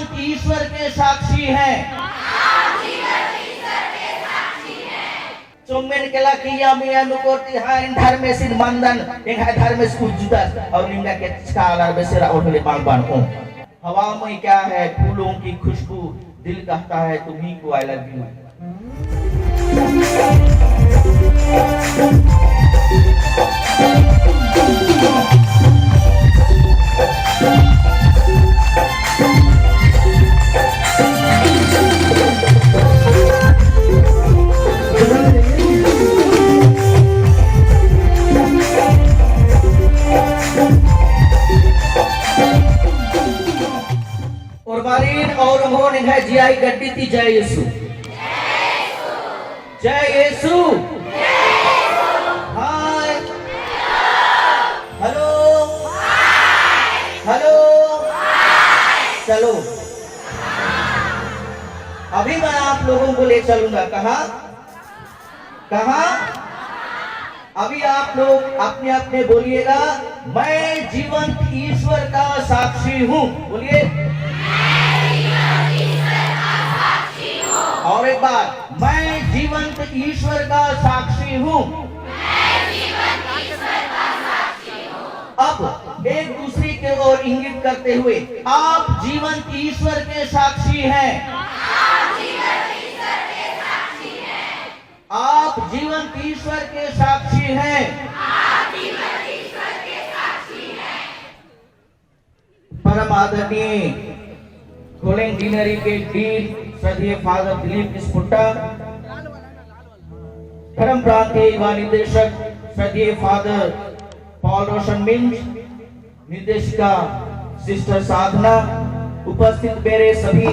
जीवंत ईश्वर के साक्षी हैं। Cuman kala kiyamiya nukorti hain dharmesin mandan yang hai dharmes kujudas और निम्न के स्कालर बेसरा उठले बागबान हो। हवा में क्या है फूलों की खुशबू, दिल कहता है तुम्ही को आई लव यू। और उन्होंने है जियाई गड्डी थी जय यीशु, जय यीशु। हाय हेलो हेलो चलो अभी मैं आप लोगों को ले चलूंगा। कहाँ कहाँ? अभी आप लोग अपने अपने बोलिएगा, मैं जीवंत ईश्वर का साक्षी हूँ। बोलिए और एक बार, मैं जीवंत ईश्वर का साक्षी हूँ। अब एक दूसरे के ओर इंगित करते हुए, आप जीवंत ईश्वर के साक्षी हैं। आप जीवंत ईश्वर के साक्षी हैं। परम आदरणीय गोलेंग डिनरी के डीन श्रद्धेय फादर दिलीप स्पुट्टा, धर्म प्रांत के युवा निदेशक श्रद्धेय फादर पॉल रोशन मिंज, निर्देशिका सिस्टर साधना, उपस्थित मेरे सभी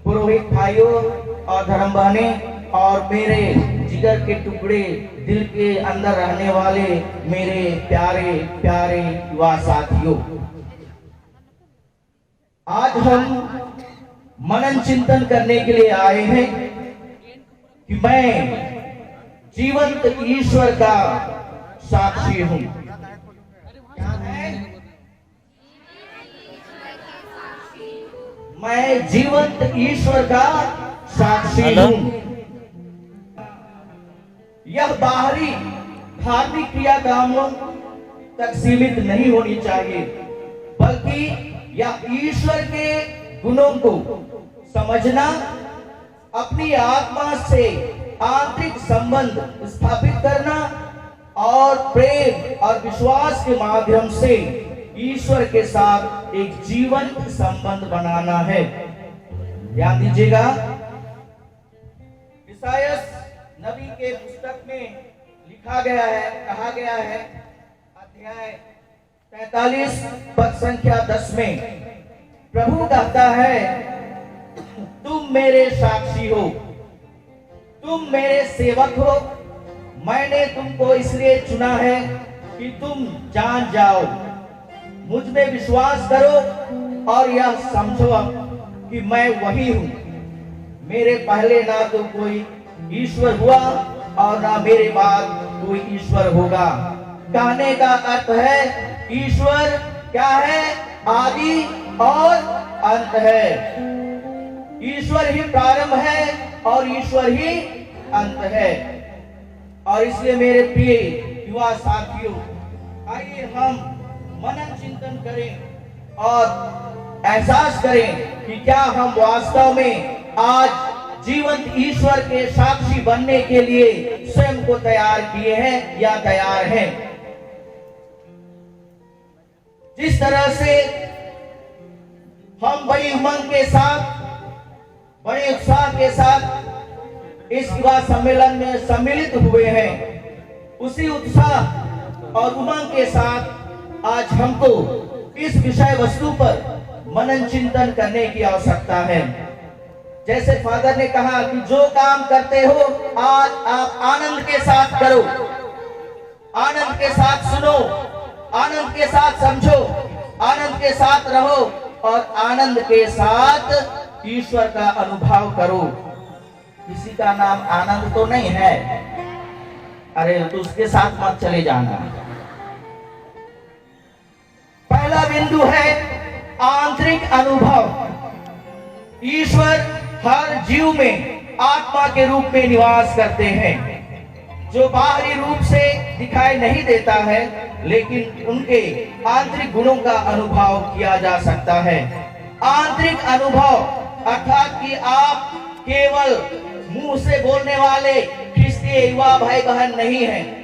पुरोहित भाइयों और धर्म बहनें और मेरे जिगर के टुकड़े, दिल के अंदर रहने वाले मेरे प्यारे प्यारे युवा साथियों, आज हम मनन चिंतन करने के लिए आए हैं कि मैं जीवंत ईश्वर का साक्षी हूं। क्या है? मैं जीवंत ईश्वर का साक्षी हूं। यह बाहरी धार्मिक क्रियाकर्मों तक सीमित नहीं होनी चाहिए, बल्कि यह ईश्वर के गुणों को समझना, अपनी आत्मा से आंतरिक संबंध स्थापित करना और प्रेम और विश्वास के माध्यम से ईश्वर के साथ एक जीवंत संबंध बनाना है। ध्यान दीजिएगा, इसायास नबी के पुस्तक में लिखा गया है, कहा गया है, अध्याय 43 पद संख्या 10 में प्रभु कहता है, तुम मेरे साक्षी हो, तुम मेरे सेवक हो। मैंने तुमको इसलिए चुना है कि तुम जान जाओ, मुझ में विश्वास करो और यह समझो कि मैं वही हूं। मेरे पहले ना तो कोई ईश्वर हुआ और ना मेरे बाद कोई ईश्वर होगा। कहने का अर्थ है, ईश्वर क्या है? आदि और अंत है। ईश्वर ही प्रारंभ है और ईश्वर ही अंत है। और इसलिए मेरे प्रिय युवा साथियों, आइए हम मनन चिंतन करें और एहसास करें कि क्या हम वास्तव में आज जीवंत ईश्वर के साक्षी बनने के लिए स्वयं को तैयार किए हैं या तैयार हैं। जिस तरह से हम बड़ी उमंग के साथ, बड़े उत्साह के साथ इस युवा सम्मेलन में सम्मिलित हुए हैं, उसी उत्साह और उमंग के साथ आज हमको इस विषय वस्तु पर मनन चिंतन करने की आवश्यकता है। जैसे फादर ने कहा कि जो काम करते हो आज आप आनंद के साथ करो, आनंद के साथ सुनो, आनंद के साथ समझो, आनंद के साथ रहो और आनंद के साथ ईश्वर का अनुभव करो। किसी का नाम आनंद तो नहीं है, अरे तो उसके साथ मत चले जाना। पहला बिंदु है आंतरिक अनुभव। ईश्वर हर जीव में आत्मा के रूप में निवास करते हैं, जो बाहरी रूप से दिखाई नहीं देता है, लेकिन उनके आंतरिक गुणों का अनुभव किया जा सकता है। आंतरिक अनुभव अर्थात कि आप केवल मुंह से बोलने वाले क्रिस्तीय युवा भाई बहन नहीं हैं।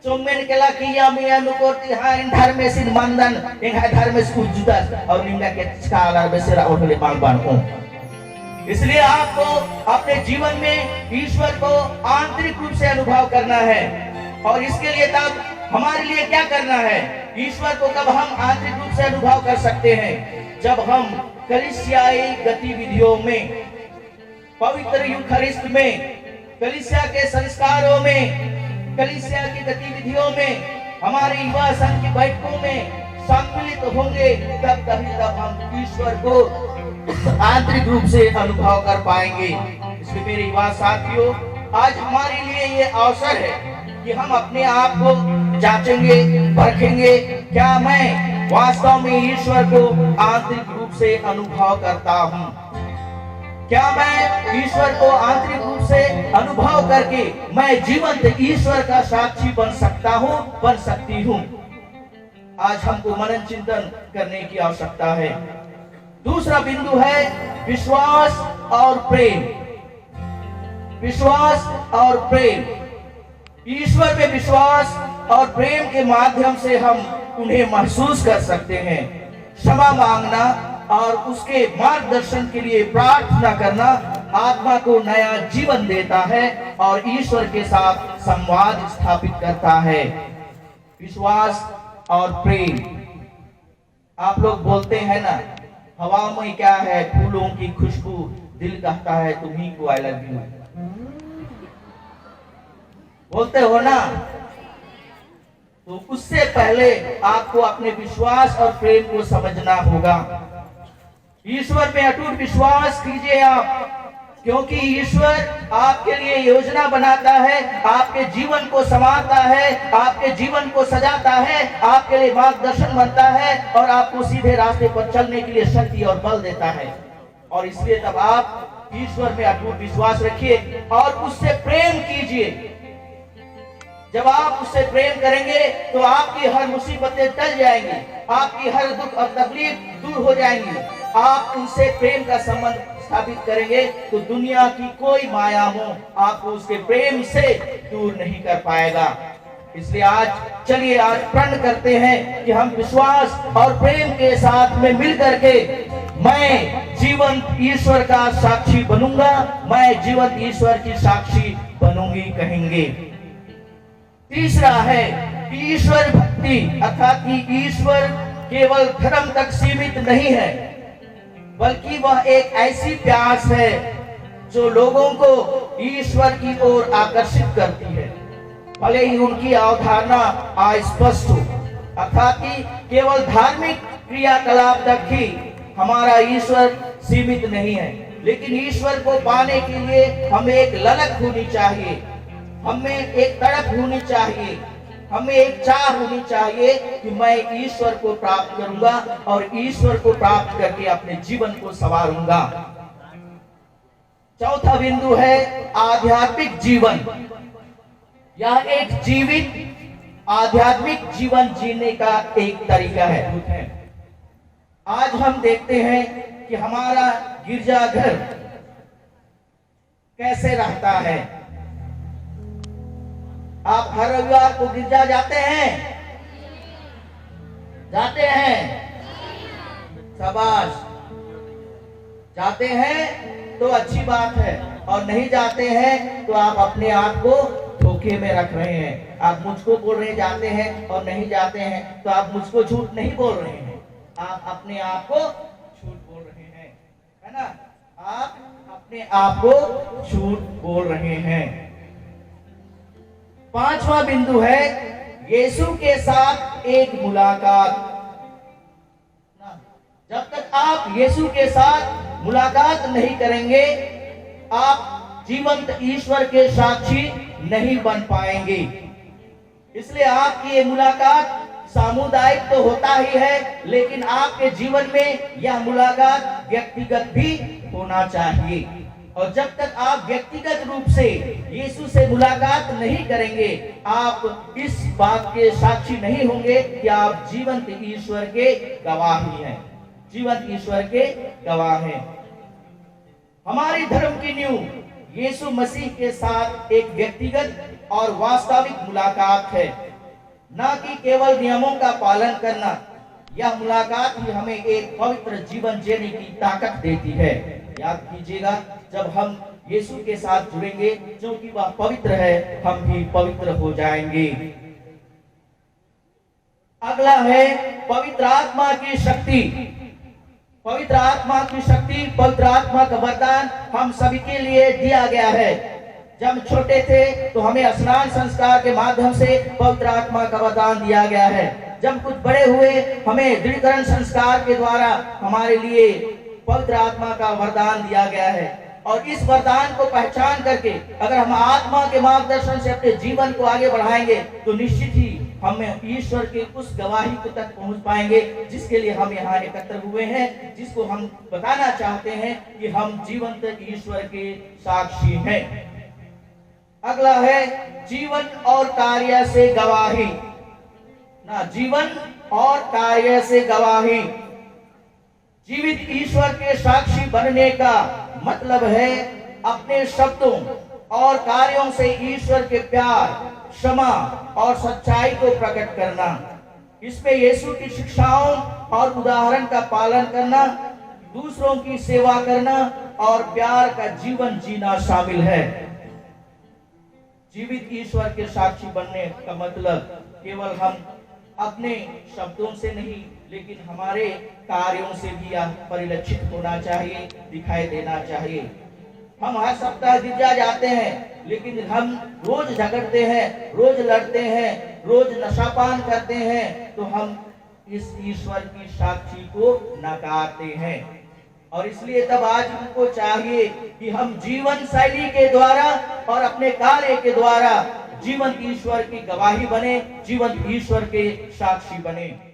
चुम्बन केला किया मिया नुकोती हाइन धर्म से मंदन इंगा धर्म से उजुदस और निंगा के स्कालर बेसरा उठले बांग हो। इसलिए आपको अपने जीवन में ईश्वर को आंतरिक रूप से अनुभव करना है। और इसके लिए तब हमारे लिए क्या करना है? ईश्वर को कब हम आंतरिक रूप से अनुभव कर सकते हैं? जब हम कलीसियाई गतिविधियों में, पवित्र यूखरिस्ट में, कलीसिया के संस्कारों में, कलीसिया की गतिविधियों में, हमारे युवा संघ की बैठकों में सम्मिलित होंगे, तब हम ईश्वर को आंतरिक रूप से अनुभव कर पाएंगे। इसलिए मेरे युवा साथियों, आज हमारे लिए ये अवसर है कि हम अपने आप को जांचेंगे, परखेंगे, क्या मैं वास्तव में ईश्वर को आंतरिक रूप से अनुभव करता हूँ? क्या मैं ईश्वर को आंतरिक रूप से अनुभव करके मैं जीवंत ईश्वर का साक्षी बन सकता हूँ, बन सकती हूँ? आज हमको मनन चिंतन करने की आवश्यकता है। दूसरा बिंदु है विश्वास और प्रेम। विश्वास और प्रेम, ईश्वर में विश्वास और प्रेम के माध्यम से हम उन्हें महसूस कर सकते हैं। क्षमा मांगना और उसके मार्गदर्शन के लिए प्रार्थना करना आत्मा को नया जीवन देता है और ईश्वर के साथ संवाद स्थापित करता है। विश्वास और प्रेम, आप लोग बोलते हैं ना, हवा में क्या है, फूलों की खुशबू, दिल कहता है तुम्ही को आई लव यू, बोलते हो ना? तो उससे पहले आपको अपने विश्वास और प्रेम को समझना होगा। ईश्वर में अटूट विश्वास कीजिए आप, क्योंकि ईश्वर आपके लिए योजना बनाता है, आपके जीवन को संवारता है, आपके जीवन को सजाता है, आपके लिए मार्गदर्शन बनता है और आपको सीधे रास्ते पर चलने के लिए शक्ति और बल देता है। और इसलिए तब आप ईश्वर में अटूट विश्वास रखिए और उससे प्रेम कीजिए। जब आप उससे प्रेम करेंगे तो आपकी हर मुसीबतें टल जाएंगी, आपकी हर दुख और तकलीफ दूर हो जाएंगी। आप उनसे प्रेम का संबंध स्थापित करेंगे तो दुनिया की कोई माया मोह आपको उसके प्रेम से दूर नहीं कर पाएगा। इसलिए आज चलिए आज प्रण करते हैं कि हम विश्वास और प्रेम के साथ में मिल करके मैं जीवंत ईश्वर का साक्षी बनूंगा, मैं जीवंत ईश्वर की साक्षी बनूंगी कहेंगे। तीसरा है ईश्वर भक्ति, अर्थात कि ईश्वर केवल धर्म तक सीमित नहीं है, बल्कि वह एक ऐसी प्यास है जो लोगों को ईश्वर की ओर आकर्षित करती है, भले ही उनकी अवधारणा अस्पष्ट हो। अर्थात कि केवल धार्मिक क्रियाकलाप तक ही हमारा ईश्वर सीमित नहीं है, लेकिन ईश्वर को पाने के लिए हमें एक ललक होनी चाहिए, हमें एक तड़प होनी चाहिए, हमें एक चाह होनी चाहिए कि मैं ईश्वर को प्राप्त करूंगा और ईश्वर को प्राप्त करके अपने जीवन को संवारूंगा। चौथा बिंदु है आध्यात्मिक जीवन। यह एक जीवित आध्यात्मिक जीवन जीने का एक तरीका है। आज हम देखते हैं कि हमारा गिरजाघर कैसे रहता है। आप हर रविवार को गिरजा जाते हैं? जाते हैं? शाबाश, जाते हैं तो अच्छी बात है, और नहीं जाते हैं तो आप अपने आप को धोखे में रख रहे हैं। आप मुझको बोल रहे जाते हैं और नहीं जाते हैं, तो आप मुझको झूठ नहीं बोल रहे हैं, आप अपने आप को झूठ बोल रहे हैं, है ना? आप अपने आप को झूठ बोल रहे हैं। पांचवा बिंदु है यीशु के साथ एक मुलाकात। जब तक आप यीशु के साथ मुलाकात नहीं करेंगे, आप जीवंत ईश्वर के साक्षी नहीं बन पाएंगे। इसलिए आपकी ये मुलाकात सामुदायिक तो होता ही है, लेकिन आपके जीवन में यह मुलाकात व्यक्तिगत भी होना चाहिए। और जब तक आप व्यक्तिगत रूप से यीशु से मुलाकात नहीं करेंगे, आप इस बात के साक्षी नहीं होंगे कि आप जीवंत ईश्वर के गवाही हैं, जीवंत ईश्वर के गवाह हैं। हमारी धर्म की नींव यीशु मसीह के साथ एक व्यक्तिगत और वास्तविक मुलाकात है, न कि केवल नियमों का पालन करना। यह मुलाकात ही हमें एक पवित्र जीवन जीने की ताकत देती है। याद कीजिएगा, जब हम यीशु के साथ जुड़ेंगे, क्योंकि वह पवित्र है, हम भी पवित्र हो जाएंगे। अगला है पवित्र आत्मा की शक्ति। पवित्र आत्मा की शक्ति, पवित्र आत्मा का वरदान हम सभी के लिए दिया गया है। जब छोटे थे तो हमें स्नान संस्कार के माध्यम से पवित्र आत्मा का वरदान दिया गया है। जब कुछ बड़े हुए, हमें दृढ़ीकरण संस्कार के द्वारा हमारे लिए पवित्र आत्मा का वरदान दिया गया है। और इस वरदान को पहचान करके अगर हम आत्मा के मार्गदर्शन से अपने जीवन को आगे बढ़ाएंगे, तो निश्चित ही हम ईश्वर के उस गवाही को तक पहुंच पाएंगे जिसके लिए हम यहाँ एकत्र हुए हैं, जिसको हम बताना चाहते हैं कि हम जीवंत ईश्वर के साक्षी हैं। अगला है जीवन और कार्य से गवाही। ना, जीवन और कार्य से गवाही। जीवित ईश्वर के साक्षी बनने का मतलब है अपने शब्दों और कार्यों से ईश्वर के प्यार, क्षमा और सच्चाई को प्रकट करना। इसमें यीशु की शिक्षाओं और उदाहरण का पालन करना, दूसरों की सेवा करना और प्यार का जीवन जीना शामिल है। जीवित ईश्वर के साक्षी बनने का मतलब केवल हम अपने शब्दों से नहीं, लेकिन हमारे कार्यों से भी यह परिलक्षित होना चाहिए, दिखाई देना चाहिए। हम हर सप्ताह गिरजा जाते हैं, लेकिन हम रोज झगड़ते हैं, रोज लड़ते हैं, रोज नशापान करते हैं, तो हम इस ईश्वर की साक्षी को नकारते हैं। और इसलिए तब आज हमको चाहिए कि हम जीवन शैली के द्वारा और अपने कार्य के द्वारा जीवंत ईश्वर की गवाही बने, जीवंत ईश्वर के साक्षी बने।